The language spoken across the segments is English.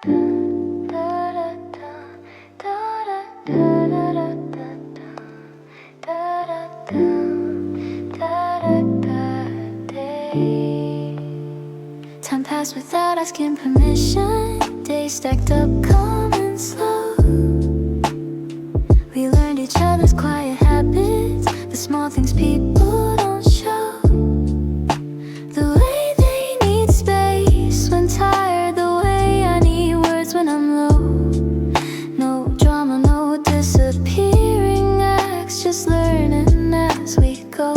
Time passed without asking permission. Days stacked up, calm and slow. We learned each other's quiet habits, the small things people don't show. The way they need space when tired, the way I need words when I'm low. No drama, no disappearing acts, just learning as we go.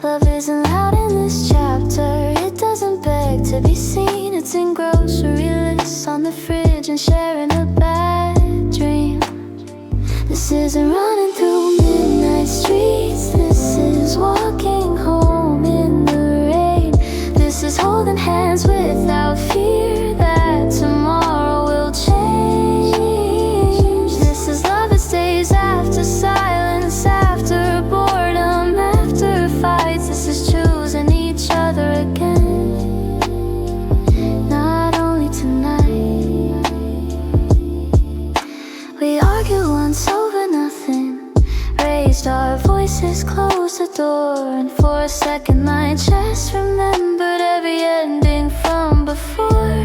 Love isn't loud in this chapter, it doesn't beg to be seen. It's in grocery lists on the fridge and sharing a bad dream. This isn't running through midnight streets, this is walking home in the rain. This is holding hands without fear that tomorrow will change. This is love that stays after silence, after boredom, after fights. This is choosing each other again, not only tonight. We argued once over nothing, raised our voices, closed the door, and for a second I just remembered every ending from before.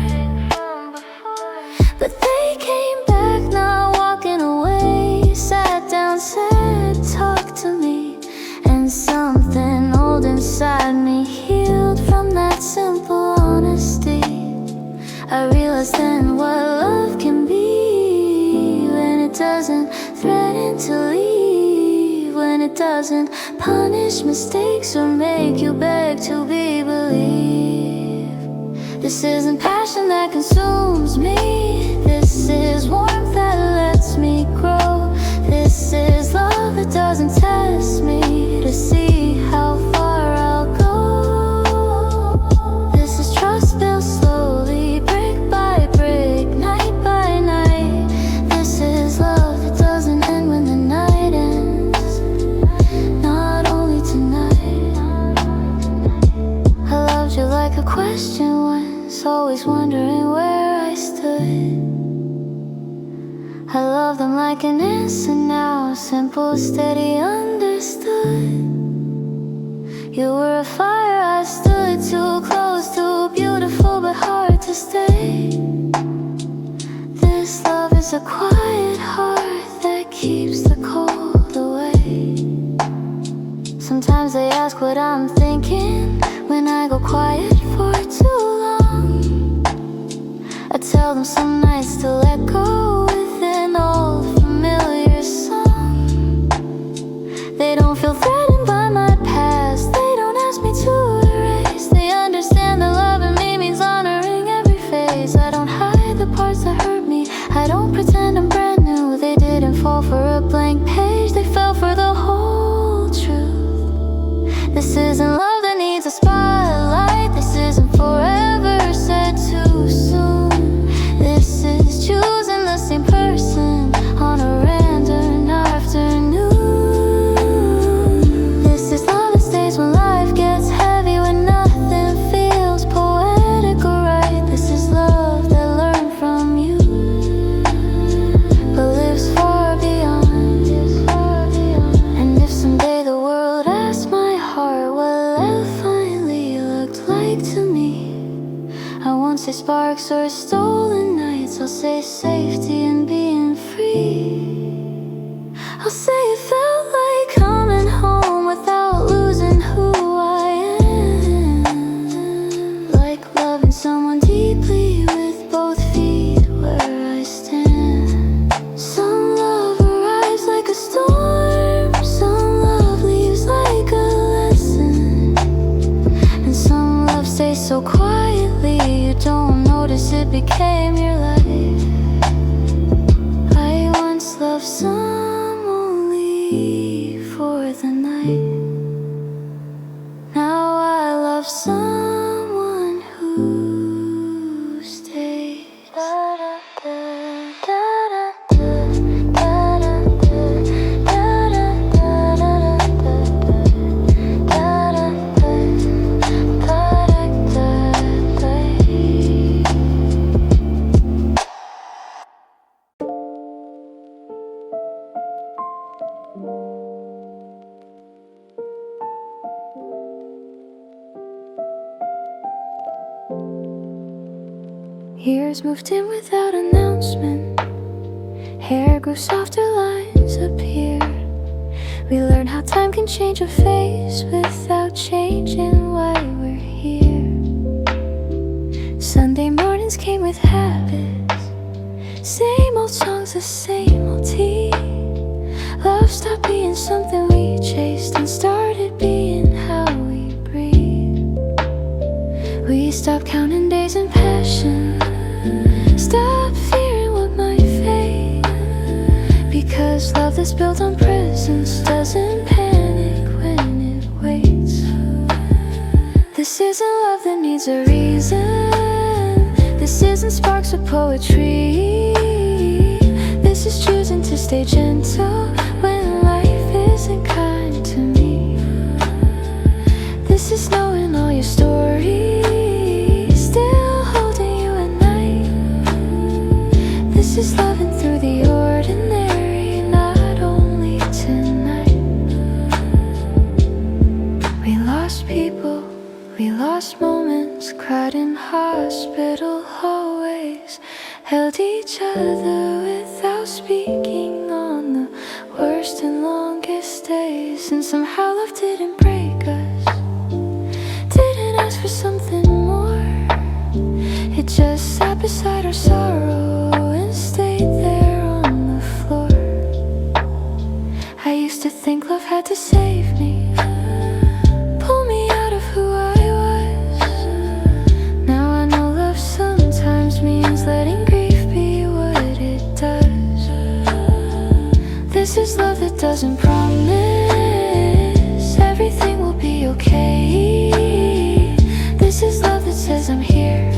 But they came back, not walking away, sat down, said, talk to me, and something old inside me healed from that simple honesty. I realized then what love can be when it doesn't threaten to leave, when it doesn't punish mistakes or make you beg to be believed. This isn't passion that consumes me, this is warmth that lets me grow. This is love that doesn't test me to see how far I'll go. This is trust built slowly, brick by brick, night by night. This is love that doesn't end when the night ends, not only tonight. I loved you like a question once, always wondering where I stood. I love them like an answer now, simple, steady, understood. You were a fire, I stood too close, too beautiful but hard to stay. This love is a quiet heart that keeps the cold away. Sometimes they ask what I'm thinking when I go quiet for too long. I tell them some nights to let go with an old familiar song. They don't feel threatened by my past, they don't ask me to erase. They understand that loving me means honoring every phase. I don't hide the parts that hurt me, I don't pretend I'm brand new. They didn't fall for a blank page, they fell for the whole truth. This isn't love that needs a spotlight, this isn't forever said too soon. This is choosing the same person on a random afternoon. This is love that stays when life gets heavy, when nothing feels poetic or right. This is love that learned from you, but lives far beyond. And if someday the world asks my heart what love finally looked like to me, I won't say sparks or stolen nights, I'll say safety and being free. I'll say it felt like coming home without losing who I am, like loving someone deeply with both feet where I stand. Some love arrives like a storm, some love leaves like a lesson, and some love stays so quietly you don't notice it became your life. I once loved some only for the night, now I love someone who stayed. Years moved in without announcement. Hair grew softer, lines appeared. We learned how time can change a face without changing why we're here. Sunday mornings came with habits. Same old songs, the same old tea. Love stopped being something we chased and started being how we breathe. We stopped counting days and passion. Stop fearing what might fade. Because love that's built on presence doesn't panic when it waits. This isn't love that needs a reason. This isn't sparks of poetry. This is choosing to stay gentle when life isn't kind to me. This is knowing all your stories, still holding you at night. This is loving through the ordinary, not only tonight. We lost people, we lost moments, cried in hospital hallways, held each other without speaking on the worst and longest days. And somehow love didn't break us, didn't ask for something more. It just sat beside our sorrow and stayed there on the floor. I used to think love had to save me, pull me out of who I was. Now I know love sometimes means letting grief be what it does. This is love that doesn't promise everything will be okay. This is love that says I'm here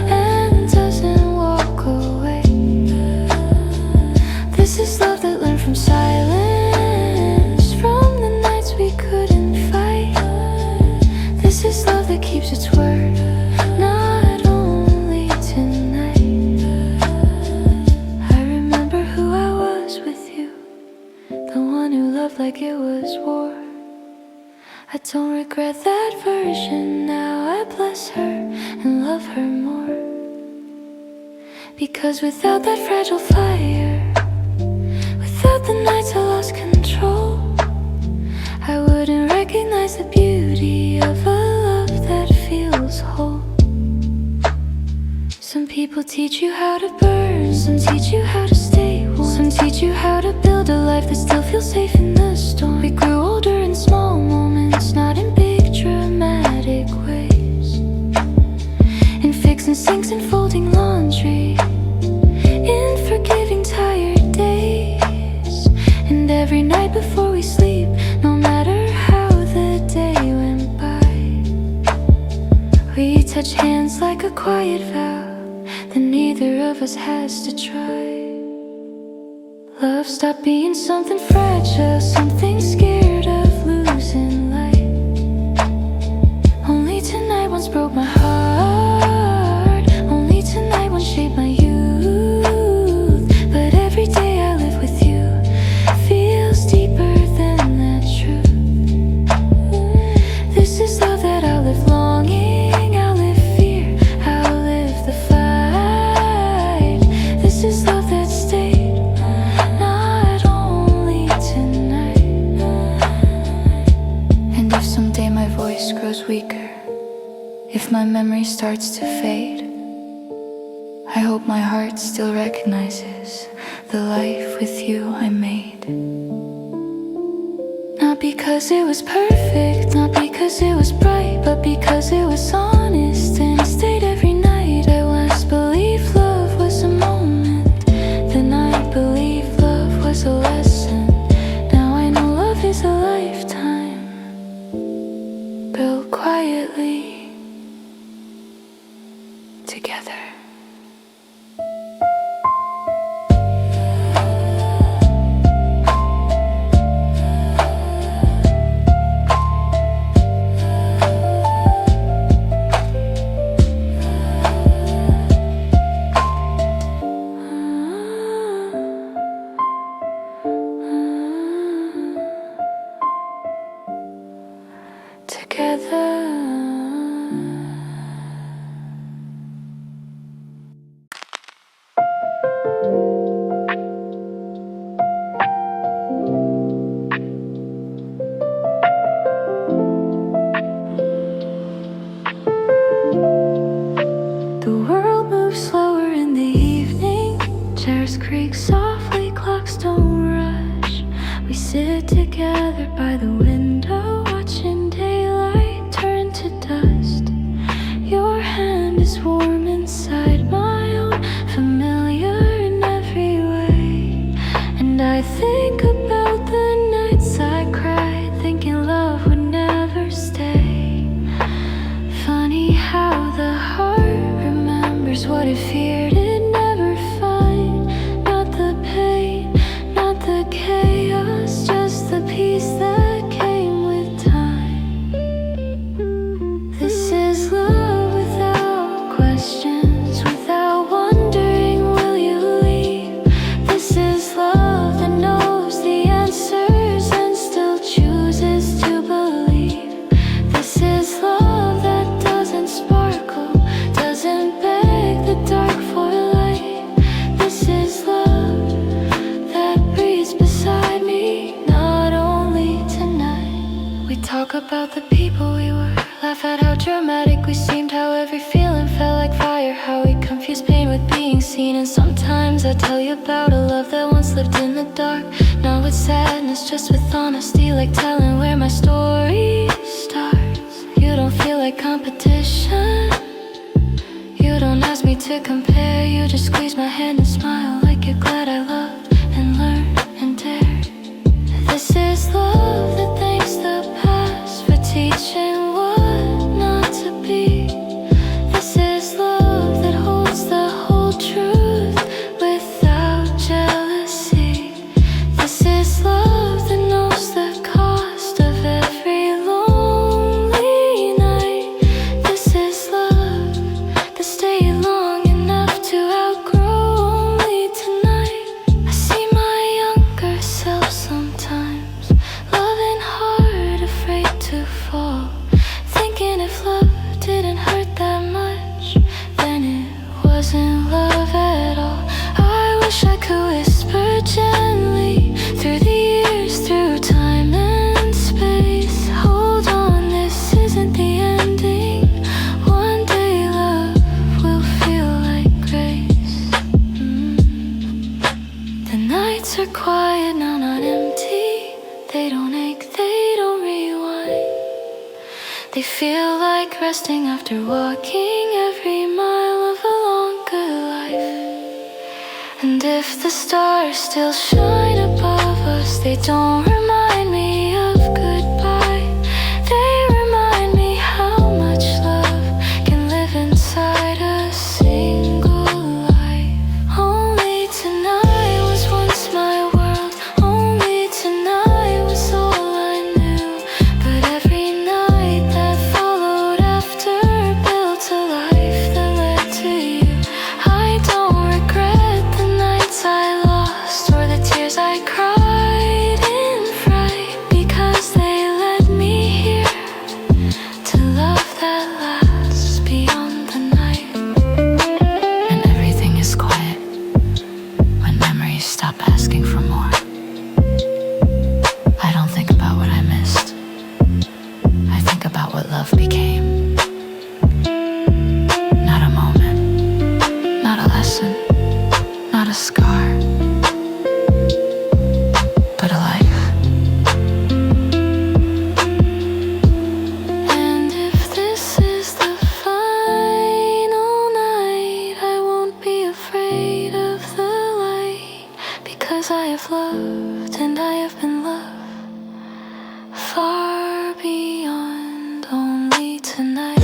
and doesn't walk away. This is love that learned from silence, from the nights we couldn't fight. This is love that keeps its word, not only tonight. I remember who I was with you, the one who loved like it was war. I don't regret that version now. I bless her and love her more. Because without that fragile fire, without the nights I lost control, I wouldn't recognize the beauty of a love that feels whole. Some people teach you how to burn, some teach you how to stay warm, some teach you how to build a life that still feels safe in the storm. We grew older in small moments, not in big dramatic ways. In fixing sinks and folding laundry, in forgiving tired days. And every night before we sleep, no matter how the day went by, we touch hands like a quiet vow that neither of us has to try. Love stopped being something fragile, something scared of losing light. Only tonight once broke my heart, only tonight once shaped my youth. But every day I live with you feels deeper than that truth. This is love that I'll live longing, I'll live fear, I'll live the fight. This is love that stayed, not only tonight. And if someday my voice grows weaker, if my memory starts to fade, I hope my heart still recognizes the life with you I made. Not because it was perfect, not because it was bright, but because it was honest and it stayed every night. I once believed love was a moment, then I believed love was a lesson. Now I know love is a lifetime, built quietly together. Together. gathered by the window, watching daylight turn to dust. Your hand is warm inside my own, familiar in every way. And I think about the nights I cried, thinking love would never stay. Funny how the heart remembers what it feared it never find. Not the pain, not the chaos, just the peace that came with time. This is love without questions, without wondering will you leave. This is love that knows the answers and still chooses to believe. This is love that doesn't sparkle, doesn't beg the dark for light. This is love that breathes beside me, not only tonight. We talk about the people we were, laugh at how dramatic we seemed, how every feeling felt like fire, how we confused pain with being seen. And sometimes I tell you about a love that once lived in the dark, not with sadness, just with honesty, like telling where my story starts. You don't feel like competition, you don't ask me to compare, you just squeeze my hand and smile like you're glad I loved and learned and dared. This is love that thanks the past for teaching what not to be. This is love that holds the whole truth without jealousy. This is love that knows the cost of every lonely night. This is love that stayed long enough to outgrow only tonight. I see my younger self sometimes, loving hard, afraid to fall, thinking if love didn't hurt that much, then it wasn't love at all. I wish I could whisper gently through the years, through time and space. Hold on, this isn't the ending. One day love will feel like grace. The nights are quiet now, not empty. They don't ache, they don't rewind. They feel like resting after walking every mile of a longer life. And if the stars still shine above us, they don't remind me of goodbye. They remind me how much love can live inside a single life. Only tonight was once my world, only tonight was all I knew. But every night that followed after built a life that led to you. I don't regret the nights I lost or the tears I cried in fright, because they led me here to love that lasts beyond the night. And everything is quiet when memories stop asking for more. I don't think about what I missed, I think about what love became. Not a moment, not a lesson, not a scar, but a life. And if this is the final night, I won't be afraid of the light, because I have loved and I have been loved far beyond only tonight.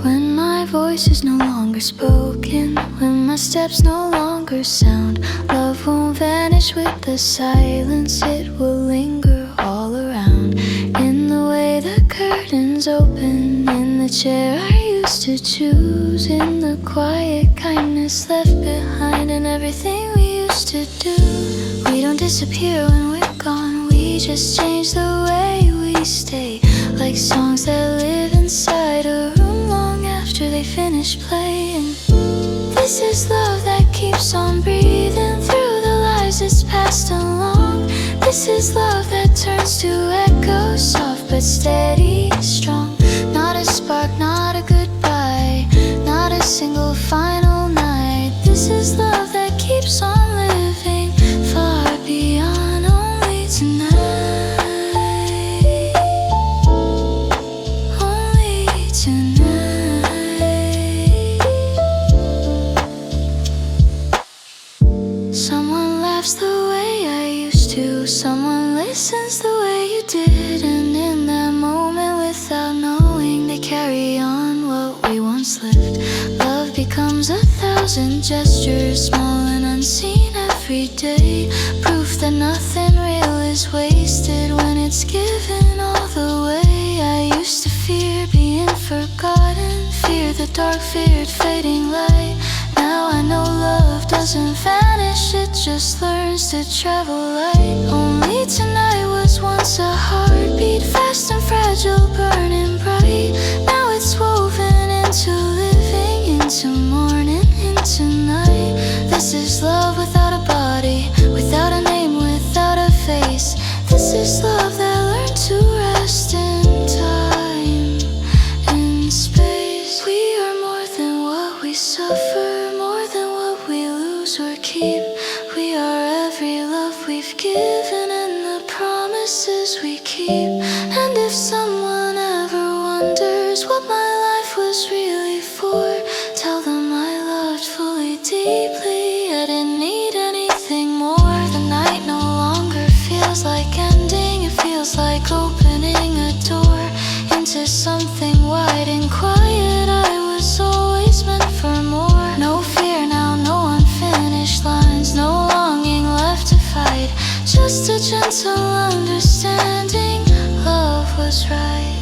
When my voice is no longer spoken, when my steps no longer sound, love won't vanish with the silence, it will linger all around. In the way the curtains open, in the chair I used to choose, in the quiet kindness left behind, and everything we used to do. We don't disappear when we're gone, we just change the way we stay. like songs that live inside a room long after they finish playing. This is love that keeps on breathing through the lives it's passed along. This is love that turns to echoes, soft but steady, strong. Not a spark, not a goodbye, not a single final night. This is love that keeps on living far beyond only tonight. Only tonight. Someone laughs the way I used to, someone listens the way you did, and in that moment without knowing they carry on what we once lived. Love becomes 1,000 gestures, small and unseen every day. Proof that nothing real is wasted when it's given all the way. I used to fear being forgotten, fear the dark, feared fading light. Now I know love doesn't vanish, it just learns to travel light. Only tonight was once a heartbeat, fast and fragile, burning bright. Now it's woven into living, into morning, into night. This is love without a body, without a name, without a face. This is love that learned to rest in time, in space. We are more than what we suffer, more than what we lose or keep. We are every love we've given and the promises we keep. And if someone ever wonders what my life was really for, tell them I loved fully, deeply. I didn't need anything more. The night no longer feels like ending, it feels like opening a door into something wide and quiet. I was always meant for more. No fear now, no unfinished lines, no longing left to fight, just a gentle understanding love was right.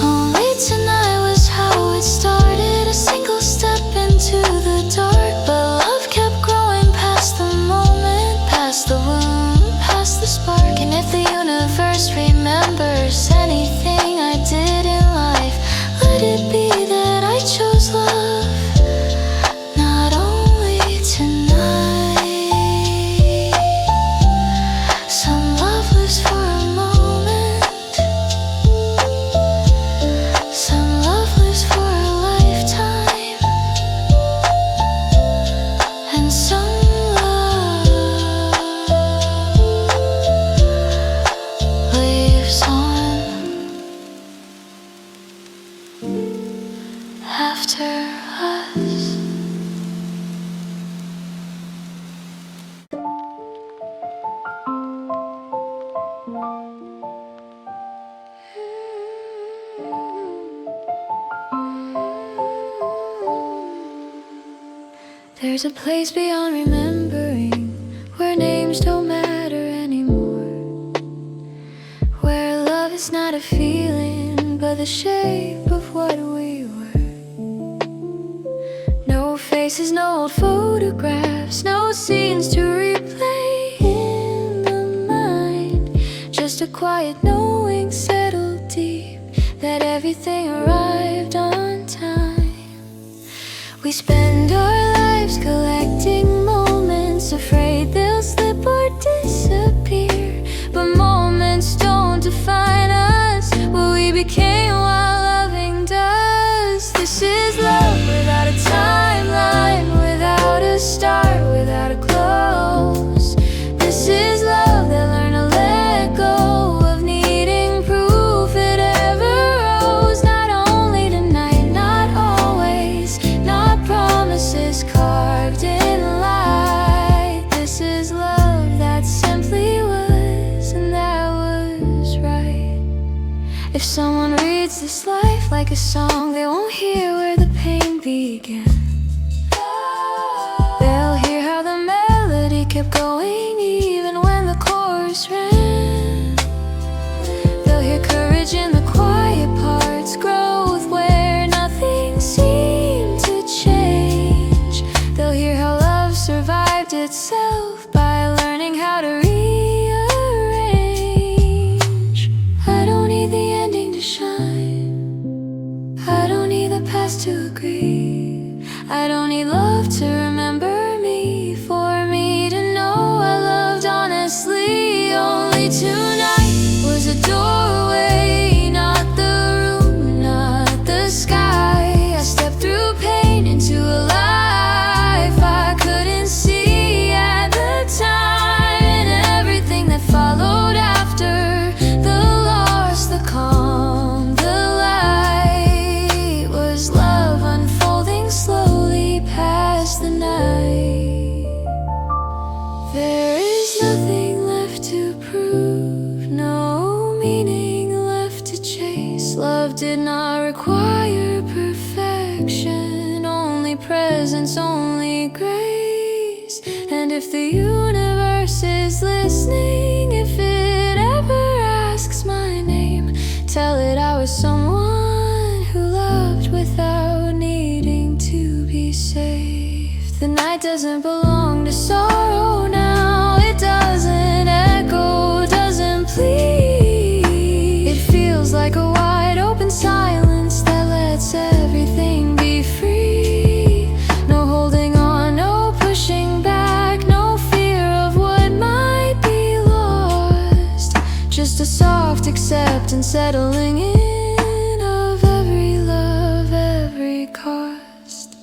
Only tonight was how it started, a single step into the dark. But love kept growing past the moment, past the wound, past the spark. And if the universe remembers anything I did in life, let it be that I chose love, not only tonight. Some love lives for a moment, some love lives for a lifetime, and some love lives on after us. There's a place beyond remembering, where names don't matter anymore, where love is not a feeling but the shape of what we were. No faces, no old photographs, no scenes to replay in the mind, just a quiet knowing settled deep that everything arrived on time. We spend our lives collecting moments, afraid they'll slip or disappear. But moments don't define us, what we became while loving does. This is love without a timeline, without a start, without a close. This is love that learned to let go of needing proof it ever rose. Not only tonight, not always, not promises carved in light. This is love that simply was, and that was right. If someone reads this life like a song, they won't hear where the pain began. They'll hear how the melody kept going even when the chorus ran. They'll hear courage in the quiet parts, growth where nothing seemed to change. They'll hear how love survived itself by learning how to rearrange. I don't need the to shine. I don't need the past to agree. I don't need love to remember me. For me to know I loved honestly. Only tonight was a doorway, not the room, not the sky. I stepped through pain into a life I couldn't see at the time. And everything that followed after, the loss, the calm, the light, was love unfolding slowly past the night. There is nothing left to prove, no meaning left to chase. Love did not require perfection, only presence, only grace. And if the universe is listening, if it ever asks my name, tell it I was someone who loved without needing to be saved. The night doesn't belong to sorrow now. It doesn't echo, doesn't plead. It feels like a wide open silence that lets everything be free. No holding on, no pushing back, no fear of what might be lost. Just a soft acceptance settling in of every love, every cost.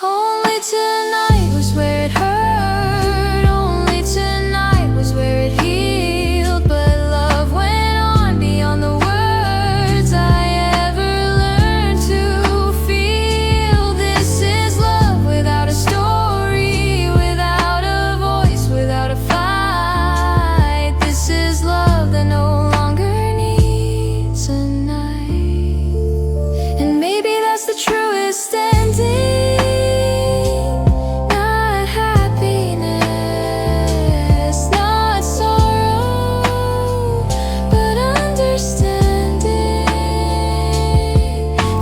Only tonight was where it hurt. Only tonight was where it healed. But love went on beyond the words I ever learned to feel. This is love without a story, without a voice, without a fight. This is love that no longer needs a night. And maybe that's the truest ending. Not happiness, not sorrow, but understanding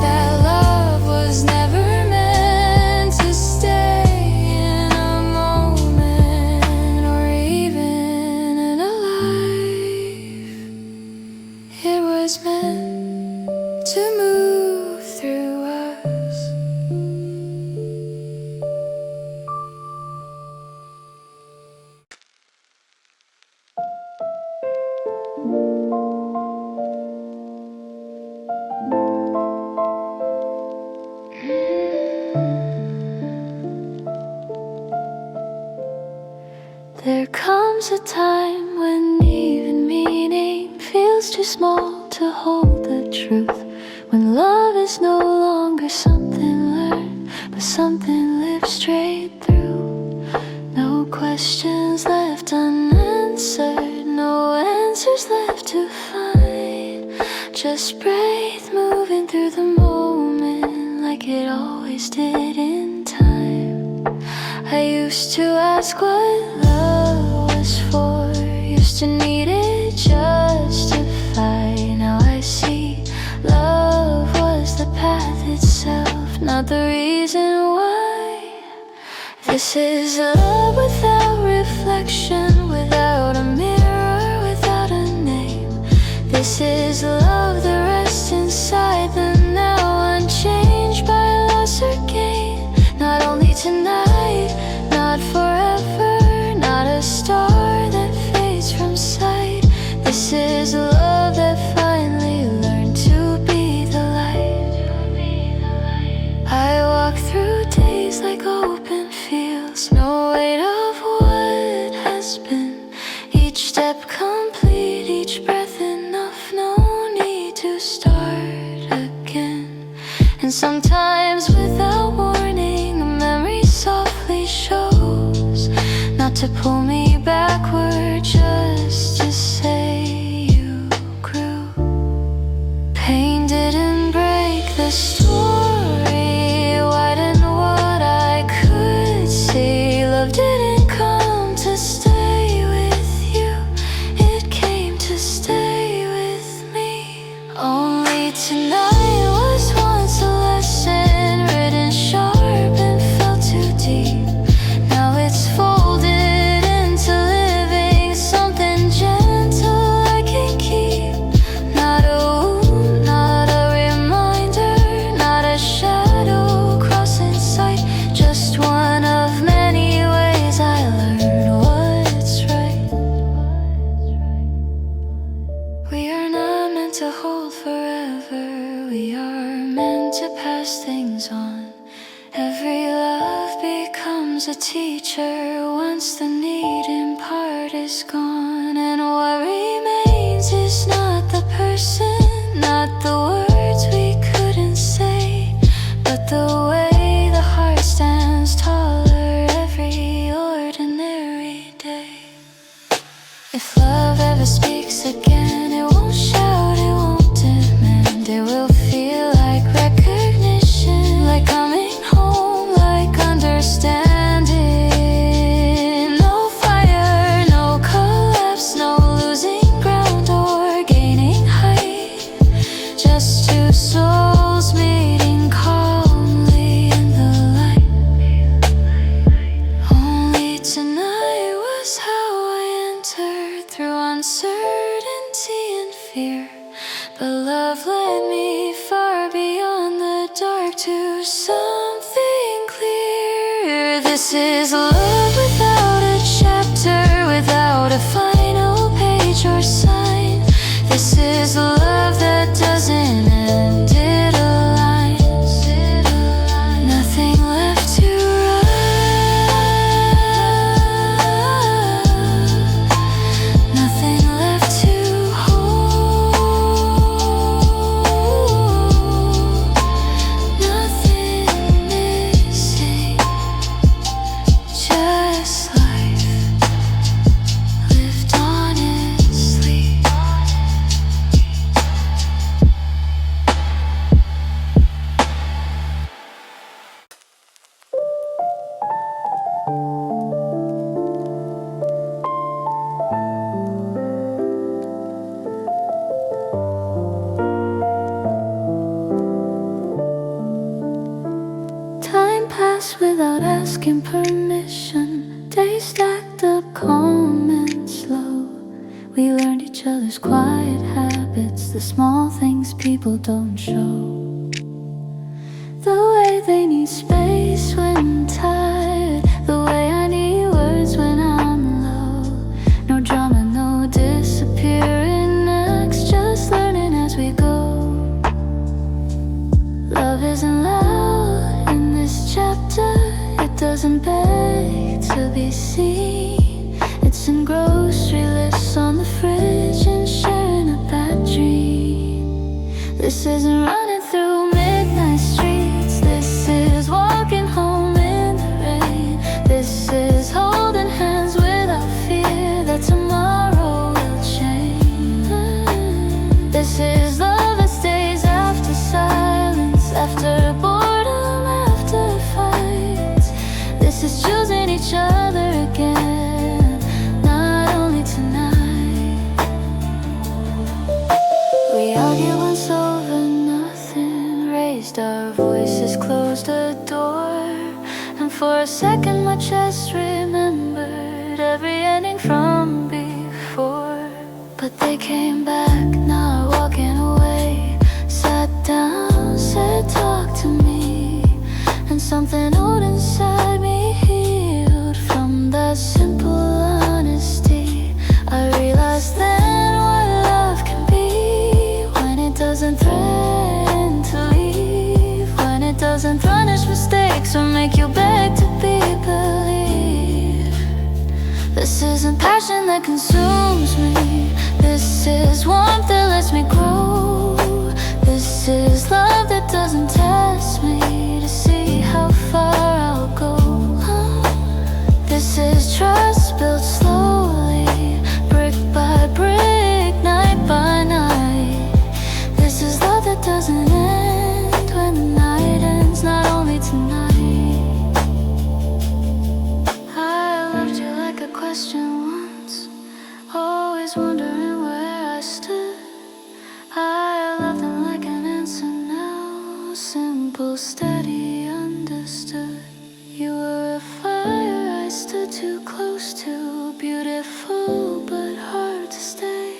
that love was never meant to stay in a moment or even in a life. It was meant to move through us. There comes a time when even meaning feels too small to hold the truth. When love is no longer something learned, but something lived straight through. No questions left unanswered, no answers left to find. Just breathe, moving through the moment like it always did in time. I used to ask what love was for, used to need it justified. Now I see love was the path itself, not the reason why. This is love without reflection, without a mirror, without a name. This is love that rests inside the now, unchanged by loss or gain. Not only tonight, not forever, not a star that fades from sight. This is love that finally learned to be the light. I walk through days like open fields, no weight of what has been. Each step complete, each breath enough, no need to start again. And sometimes without warning, a memory softly shows, not to pull me backward, just to say you grew. Pain didn't break the story, widened what I could see. Love didn't come to stay with you, it came to stay with me. Only tonight was once a lesson, written sharp and felt too deep. Now it's folded in teacher once the need in part is gone, and what remains is not the person, not the words we couldn't say, but the way the heart stands taller every ordinary day. If love ever speaks again, it won't shout, it won't demand, it will feel like recognition, like coming home, like understanding. No fire, no collapse, no losing ground or gaining height, just two souls meeting calmly in the light. Only tonight was how I entered through uncertainty and fear, but love led me far beyond the dark to something clear. This is love without a chapter, without a final page or sign. This is love that doesn't end, it aligns. Nothing left to run, nothing left to hold, nothing missing, just life lived honestly. Time passed without asking permission. Days stacked up calm and slow. We learned each other's quiet habits, the small things people don't show. The way they need space when tired, the way I need words when I'm low. No drama, no disappearing acts, just learning as we go. Love isn't loud in this chapter, it doesn't beg to be seen. It's in grocery lists on the fridge and sharing a bad dream. This isn't running through midnight streets, this is walking home in the rain. This is holding hands without fear that tomorrow will change. This is love that stays after silence, after boredom, after fights. This is choosing each other again, not only tonight. We argue once over nothing, raised our voices, closed the door, and for a second my chest remembered every ending from before. But they came back, not walking away, sat down, said talk to me, and something old inside me healed from that simple honesty. I realized then what love can be when it doesn't threaten to leave, when it doesn't punish mistakes or make you beg to be believed. This isn't passion that consumes me, this is warmth that lets me grow. This is love that doesn't test me to see how far I'll go. This is trust built slowly, brick by brick, night by night. This is love that doesn't end when the night ends, not only tonight. I loved you like a question once, always wondering where I stood. I love them like an answer now, simple, steady, understood. You were a fire I stood too close to, beautiful but hard to stay.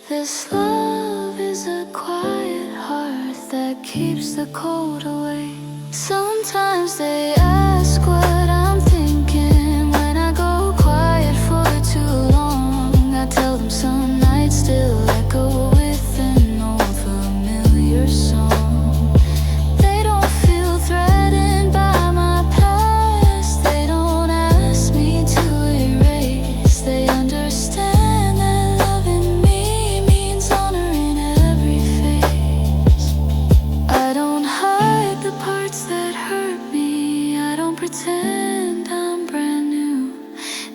This love is a quiet hearth that keeps the cold away. Sometimes they ask what I'm thinking when I go quiet for too long. I tell them some nights still echo with an old familiar song. They don't feel threatened by my past, they don't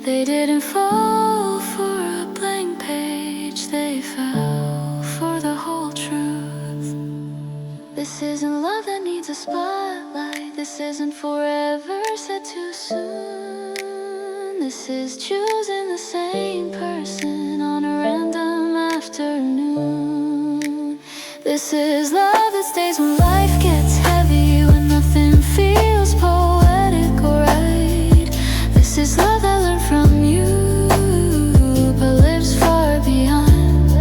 They didn't fall for a blank page, they fell for the whole truth. This isn't love that needs a spotlight. This isn't forever said too soon. This is choosing the same person on a random afternoon. This is love that stays when life gets heavy, when nothing feels poetic or right. This is love that learned from you, but lives far beyond.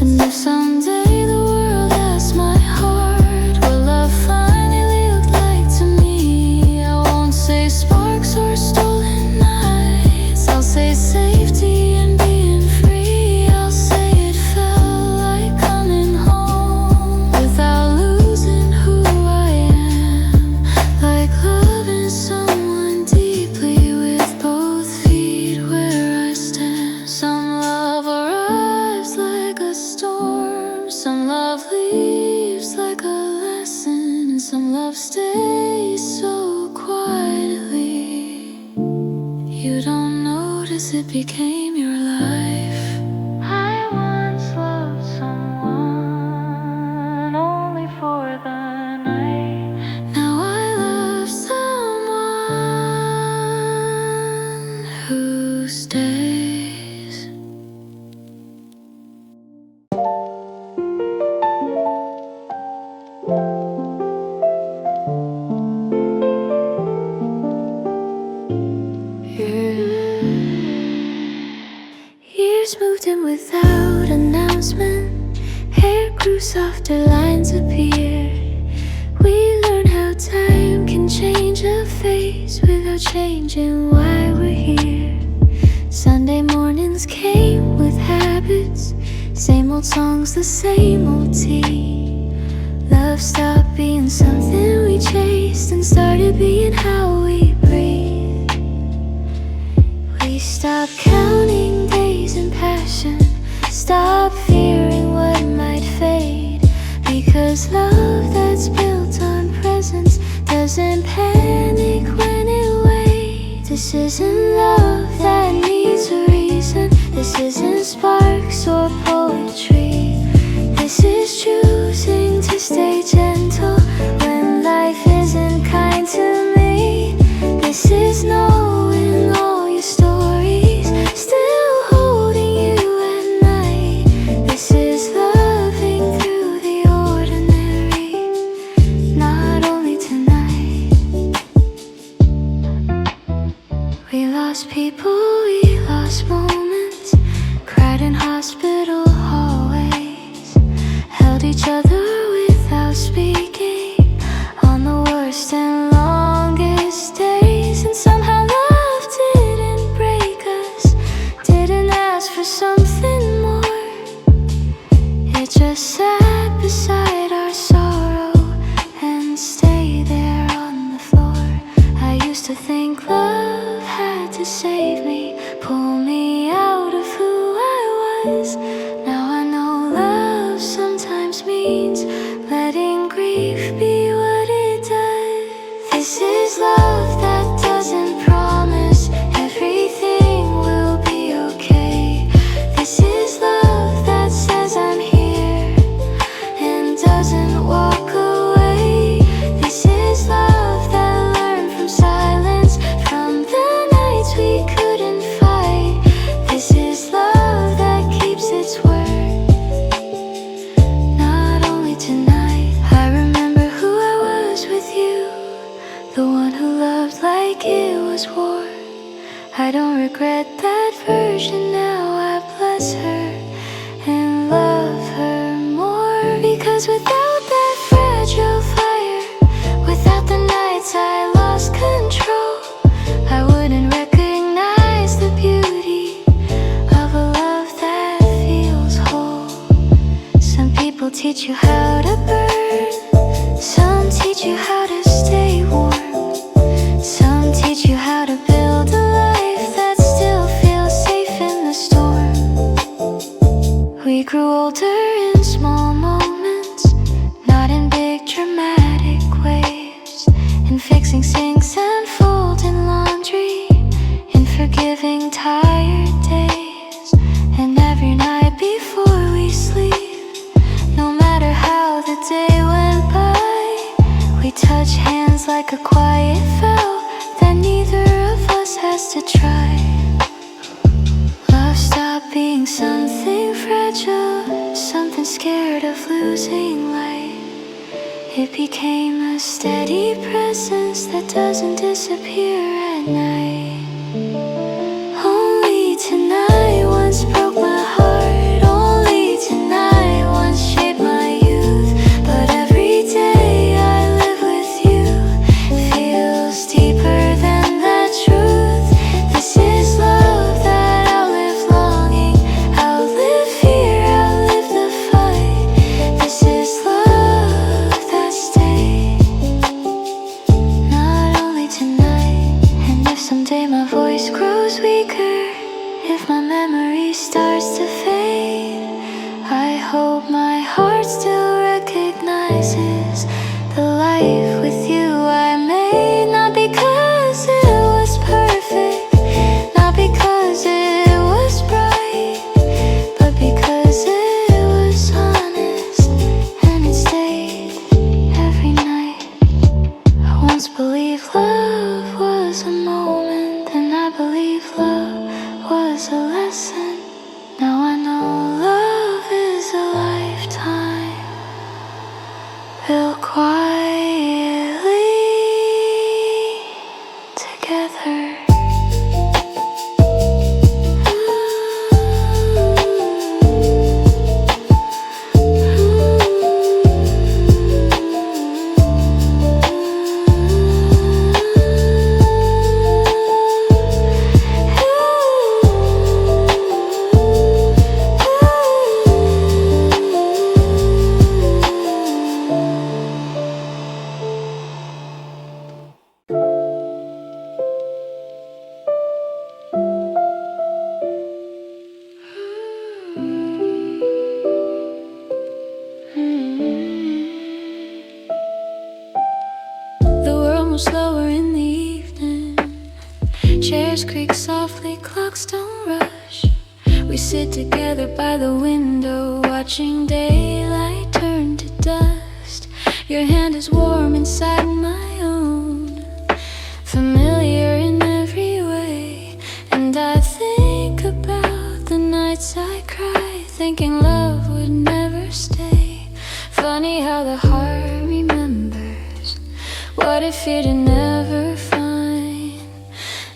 And if someday the world asks my heart what love finally looked like to me, I won't say sparks or stolen nights. I'll say safety and being free. I'll say it felt like coming home without losing who I am, like loving someone deeply with both feet where I stand. Some love arrives like a storm, some love leaves like a lesson, and some love stays so quietly you don't notice it became your life. I once loved someone only for the night. Now I love someone who stays. Years moved in without announcement. Hair grew softer, lines appeared. We learned how time can change a face without changing why we're here. Sunday mornings came with habits, same old songs, the same old tea. Love stopped being something we chased and started being how we breathe. We stopped counting days and passion, stopped fearing what might fade, because love that's built on presence doesn't panic when it waits. This isn't love that needs a reason. This isn't sparks or poetry. This is choosing to stay gentle when life isn't kind to me. This is knowing all your stories, still holding you at night. This is loving through the ordinary, not only tonight. We lost people, we lost moments, cried in hospital hallways, held each other without speaking on the worst and longest days. And somehow love didn't break us, didn't ask for something more. It just sat beside our sorrow and stayed there on the floor. I used to think love had to save me, pull me out of who I was. Now I know love sometimes means letting grief be what it does. This is love that doesn't promise everything will be okay. This is love that says I'm here and doesn't walk away. This is love that learned from silence, from the nights we couldn't fight. This is love that keeps its word, not only tonight. I remember who I was with you, the one who loved like it was war. I don't regret that version now. I bless her and love her more, because without that fragile fire, without the nights I lost control, I wouldn't recognize the beauty of a love that feels whole. Some people teach you how to burn, some teach you how to stay warm, some teach you how to build a life that still feels safe in the storm. disappear at night. Only tonight once broke my heart. Only tonight once shaped my youth. But every day I live with you feels deeper than the truth. This is love that outlives longing, outlive fear, outlive the fight. This is love that stays. Not only tonight, and if someday my voice grows weaker, if my memory starts to fade, I hope my heart still recognizes the life with you I made. Not because it was perfect, not because it was bright, but because it was honest and it stayed every night. I once believed love was a moment, and I believe love was a lesson. Now I know love is a lifetime built quietly together. The world moves slower in the evening. Chairs creak softly, clocks don't rush. We sit together by the window, watching daylight turn to dust. Your hand is warm inside my own, familiar in every way. And I think about the nights I cried, thinking love would never stay. Funny how the heart remembers what it feared to never find.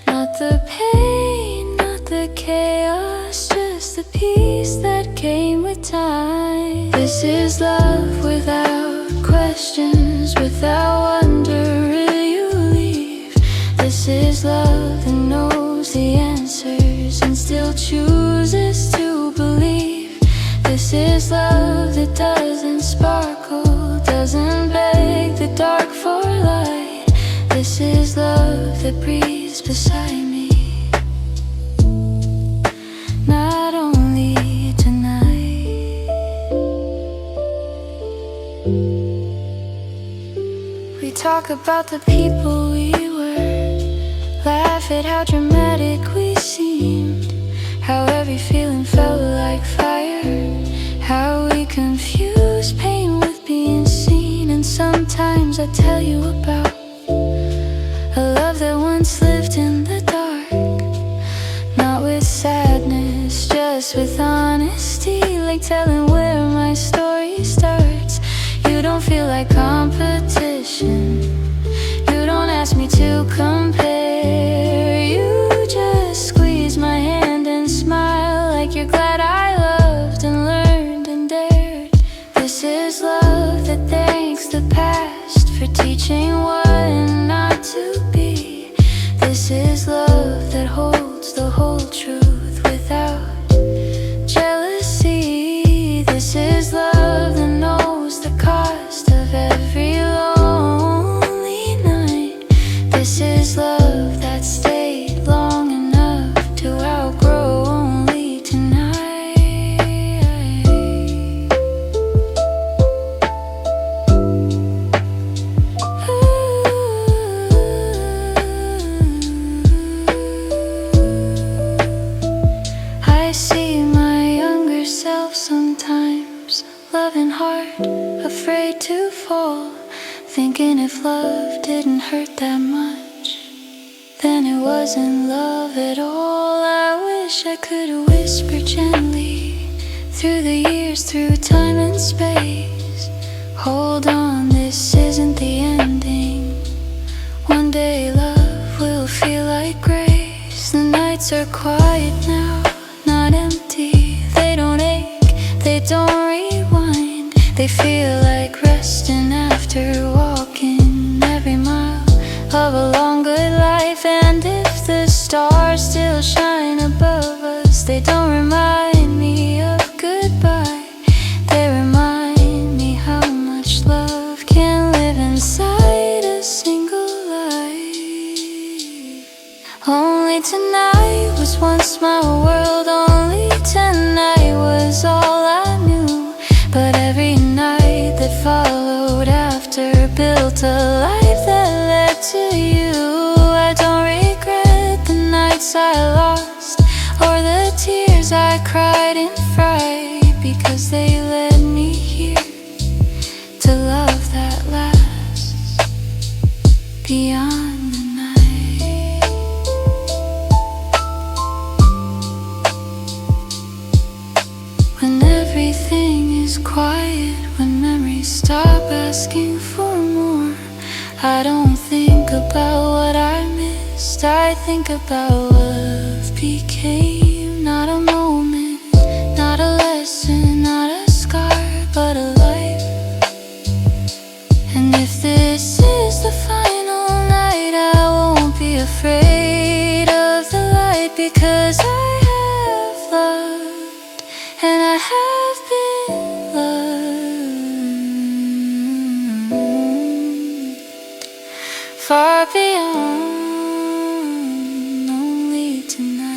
Not the pain, not the chaos, just the peace that came with time. This is love without questions, without wonder, will you leave? This is love that knows the answers and still chooses to believe. This is love that doesn't sparkle, doesn't beg the dark for light. This is love that breathes beside me. Not only tonight. We talk about the people we were, laugh at how dramatic we seemed, how every feeling felt like fire, how we confused pain with being seen. And sometimes I tell you about a love that once lived in the dark, not with sadness, just with honesty, like telling where my story starts. You don't feel like competition, you don't ask me to compare. You just squeeze my hand and smile like you're glad I loved and learned and dared. This is love that thanks the past for teaching what not to be. This is love that holds the whole truth without jealousy. This is love that knows the cost of every lonely night. This is love that stayed long enough to outgrow only tonight. I see my younger self sometimes, loving hard, afraid to fall, thinking if love didn't hurt that much, then it wasn't love at all. I wish I could whisper gently through the years, through time and space. Hold on, this isn't the ending. One day love feel like grace. The nights are quiet now, not empty. They don't ache, they don't rewind. They feel like resting after walking every mile of a long good life. And if the stars still shine above us, they don't remind me of goodbye. They remind me how much love can live inside a single life. Only tonight was once my world. Only tonight was all I knew. But every night that followed after built a life that led to you. I don't regret the nights I lost or the tears I cried in fright, because they led me here to love that lasts beyond the night. When everything is quiet, when memories stop asking for more, I don't think about what I missed. I think about what became. Not a moment, not a lesson, not a scar, but a life. And if this is the final night, I won't be afraid of the light, because I have loved and I have been loved far beyond only tonight.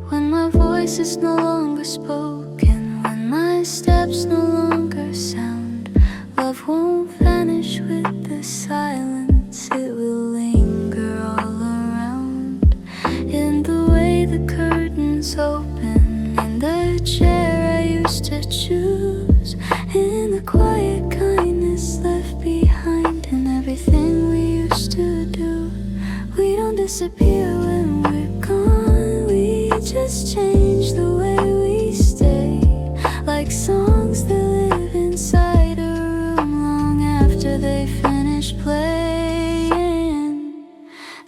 When my voice is no longer spoken, when my steps no longer sound, love won't vanish with the silence. It will linger all around, in the way the curtains open, in the chair I used to choose, in the quiet kindness left behind, in everything we used to do. We don't disappear when we're gone, we just change the way we stay, like songs that live inside a room long after they finish playing.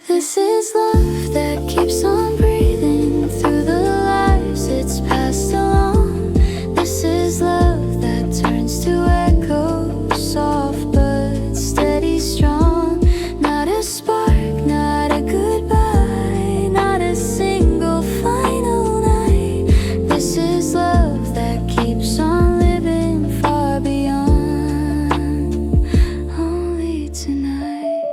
This is love that keeps on breathing through the lives it's passed along. This is love that turns to echoes, soft but steady, strong. Not a spark, not a goodbye, not a single final night. This is love that keeps on living far beyond only tonight.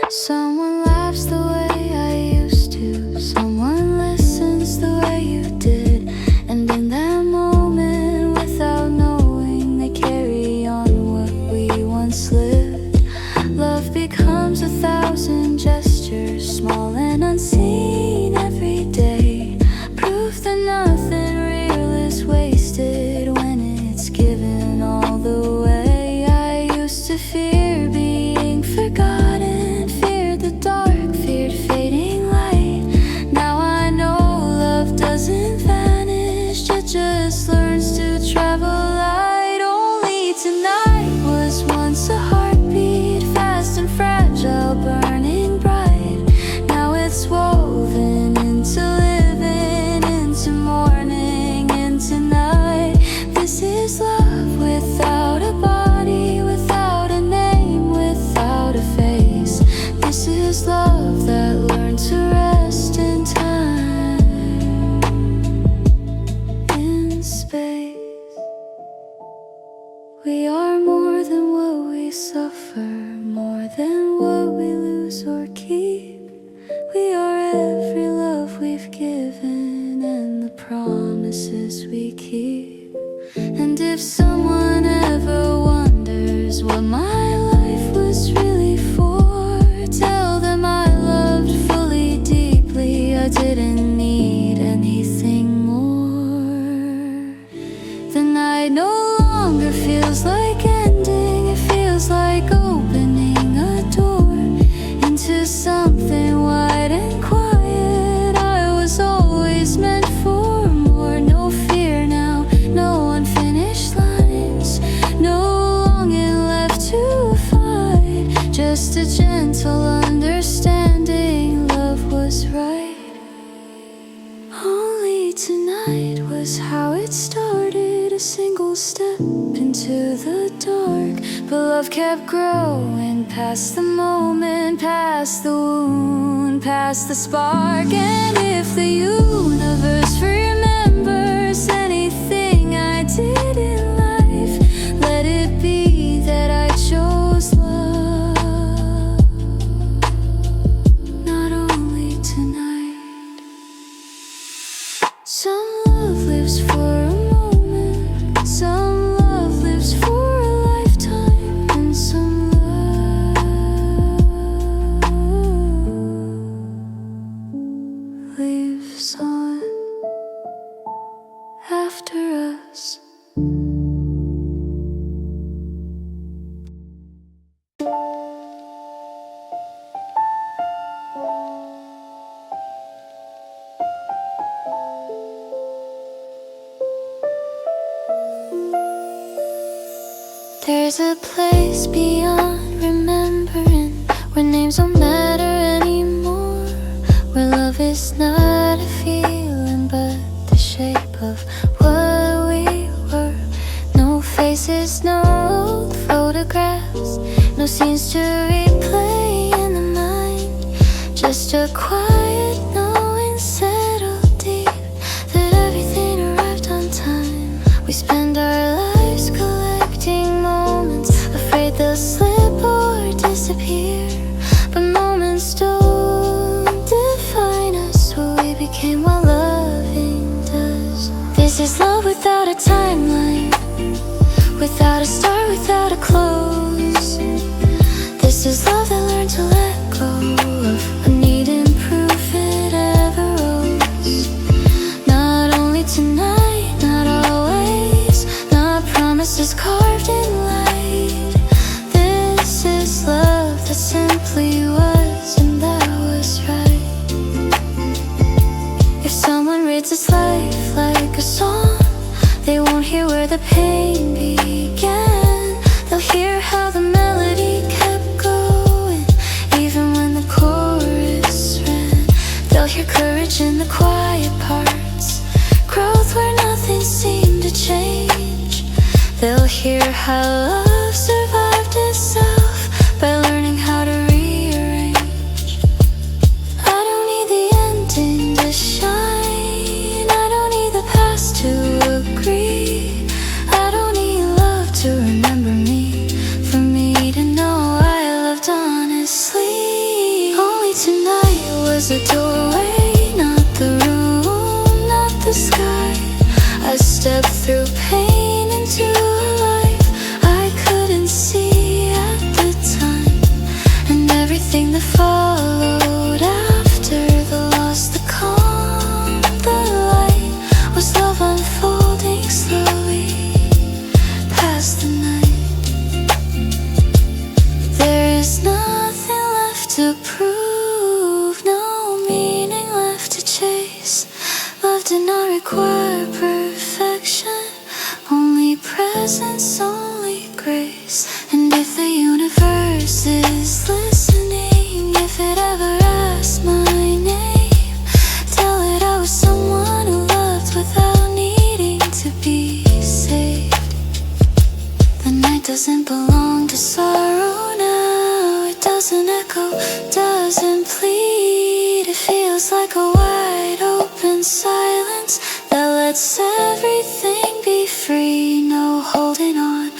Someone laughs the way I used to, someone listens the way you did, and in that moment, without knowing, they carry on what we once lived. Love becomes 1,000 gestures, small and unseen every day, proof that nothing real is wasted when it's given all the way. I used to fear being forgotten, feared the dark, feared fading light. Now I know love doesn't vanish, it just learns to travel light. Only tonight was once a heartbeat, fast and fragile, burning bright. Now it's woven into living, into morning, into night. This is love without a body, without a name, without a face. This is love that learned to rest in time, in space. We are more than what we suffer, more than what we lose or keep. We are every love we've given and the promises we keep. And if someone ever wonders what my life was really for, tell them I loved fully, deeply. I didn't need anything more. The night no longer feels like ending. It feels like opening a door into something wide and quiet. I was always meant for more. No fear now, no unfinished lines, no longing left to fight. Just a gentle understanding love was right. Only tonight was how it started, a single step into the dark. But love kept growing past the moment, past the wound, past the spark. And if the universe remembers anything I did in life, let it be that I chose love. Not only tonight. Some love lives for a moment, some love lives for a lifetime, and some love lives on after us. There's a place beyond remembering, where names don't matter anymore, where love is not a feeling but the shape of what we were. No faces, no old photographs, no scenes to replay in the mind, just a quiet knowing settled deep that everything arrived on time. We spend our lives collecting moments, afraid they'll slip or disappear. But moments don't define us, who we became while loving does. This is love without a timeline, without a start, without a close. This is love that learned to let go of a needing proof it ever rose. Not only tonight, not always, not promises carved in light. This is love that simply was, and that was right. If someone reads this life like a song, they won't hear where the pain began. They'll hear how the melody kept going, even when the chorus ran. They'll hear courage in the quiet parts, growth where nothing seemed to change. They'll hear how love survived itself by learning how to rearrange. I don't need the ending to shine, I don't need the past to agree. I don't need love to remember me, for me to know I loved honestly. Only tonight was a doorway, not the room, not the sky. I stepped through pain into a life I couldn't see at the time, and everything that followed after the loss, the calm, the light, was love unfolding slowly past the night. There is nothing left to prove, no meaning left to chase. Love did not require perfection, only presence, only grace. And if the universe is listening, if it ever asks my name, tell it I was someone who loved without needing to be saved. The night doesn't belong to sorrow now, it doesn't echo, doesn't plead. It feels like a wide open silence that lets everything be free. No holding on,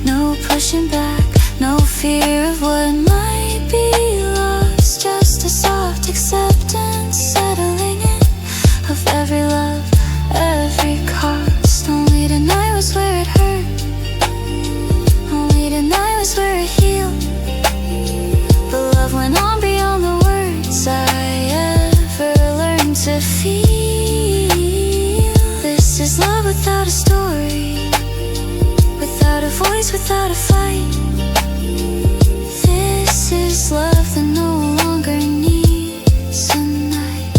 no pushing back, no fear of what might be lost, just a soft acceptance without a fight. This is love that no longer needs a night.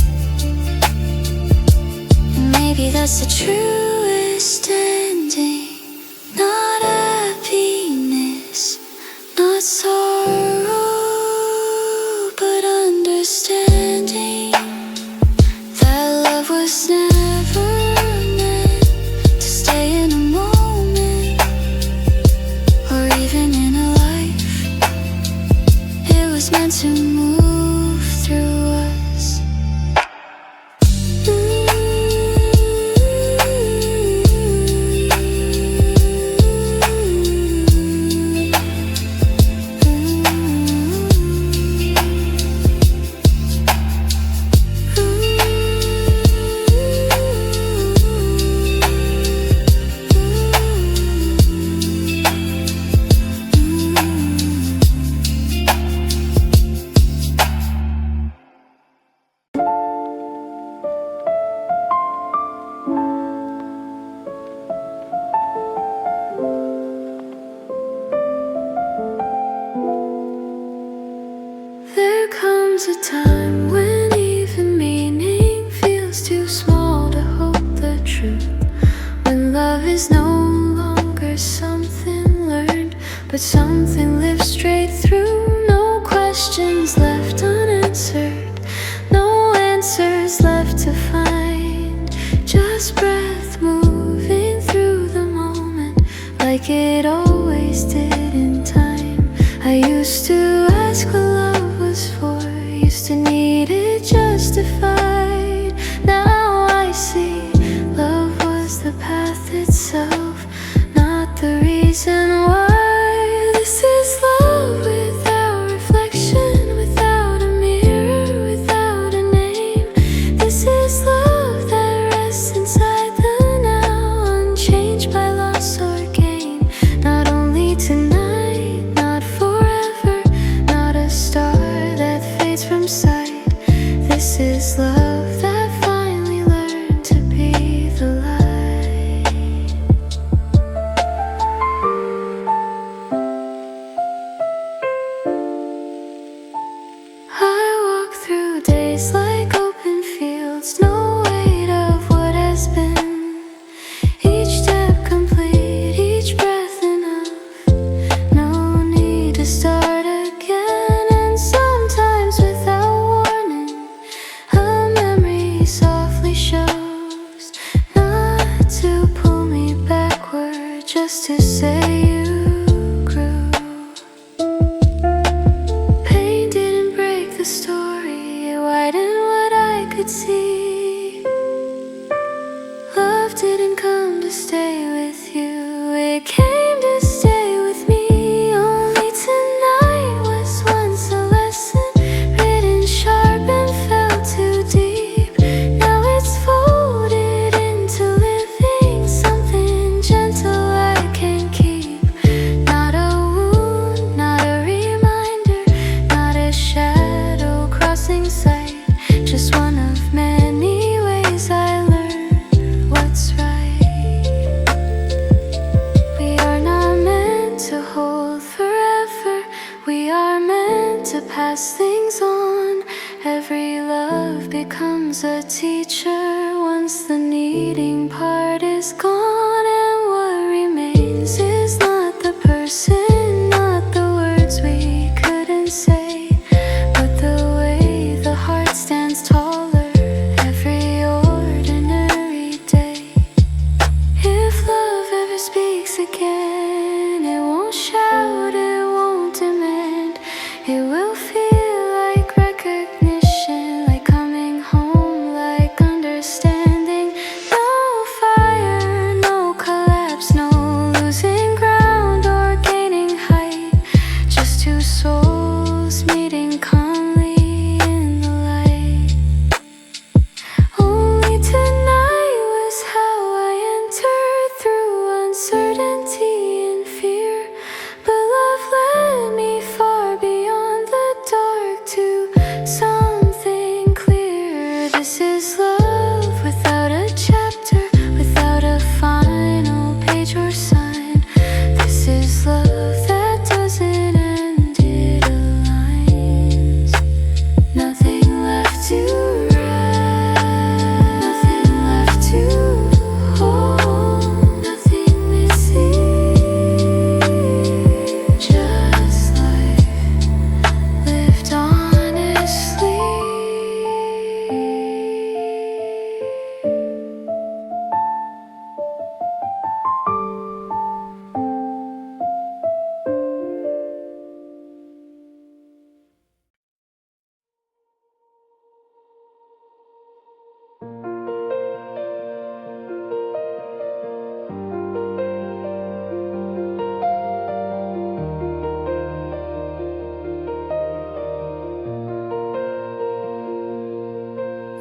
And maybe that's the truest ending. Not happiness, not sorrow, but understanding that love was never meant to stay in a moment or even in a life. It was meant to move through us. There comes a time when even meaning feels too small to hold the truth. When love is no longer something learned, but something lived straight through. No questions left unanswered, no answers left to find. Just breath moving through the moment like it always did in time. I used to ask what love was for, used to need it justified. Now I see love was the path itself, not the reason why. This is love without reflection, without a mirror, without a name. This is love that rests inside the now, unchanged by loss or gain. Not only tonight, not forever, not a star that fades from sight. This is love that finally learned to be the light. I walk through days like open fields, no weight of what has been. Each step complete, each breath enough. No need to start again, and sometimes without warning, a memory softly shows, not to pull me backward, just to say you grew. Pain didn't break the story, it widened what I could see. Love didn't come to stay with you, it came to stay with me. Only tonight was once a lesson, written sharp and fell too deep. Now it's folded into living, something gentle I can keep. Not a wound, not a reminder, not a shadow crossing sight. Just one of many ways I learned what's right. We are not meant to hold forever, we are meant to pass things on. Every love becomes a teacher once the needing part is gone. And what remains is not the person, not the words we couldn't say, but the way the heart stands taller every ordinary day. If love ever speaks again, it won't shout, it won't demand. It will feel like recognition, like coming home, like understanding. No fire, no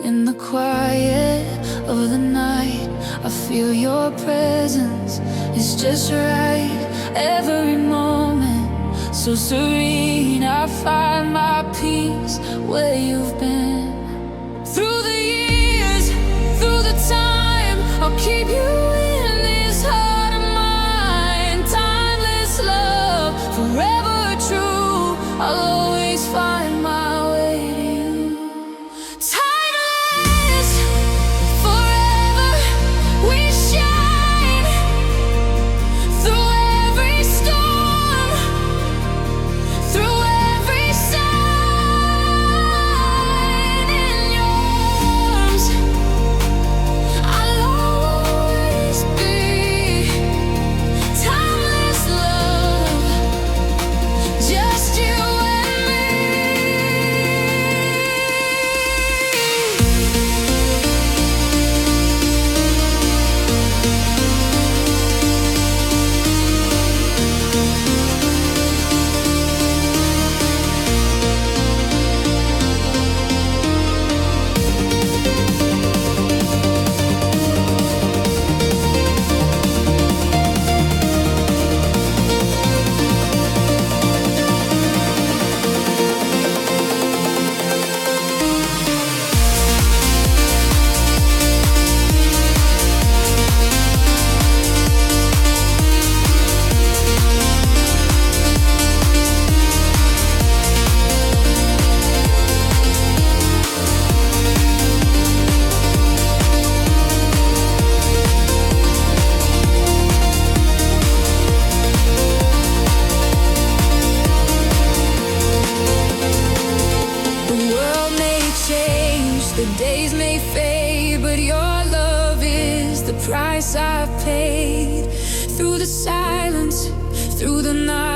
In the quiet of the night, I feel your presence, it's just right. Every moment, so serene, I find my peace where you've been. Through the years, through the time, I'll keep you in this heart of mine. Timeless love, forever true, I'll always find my way to you. Timeless, forever we shine. Through every storm, through every sign. In your arms, I'll always be. Timeless love, just you and me. The world may change, the days may fade, but your love is the price I've paid. Through the silence, through the night,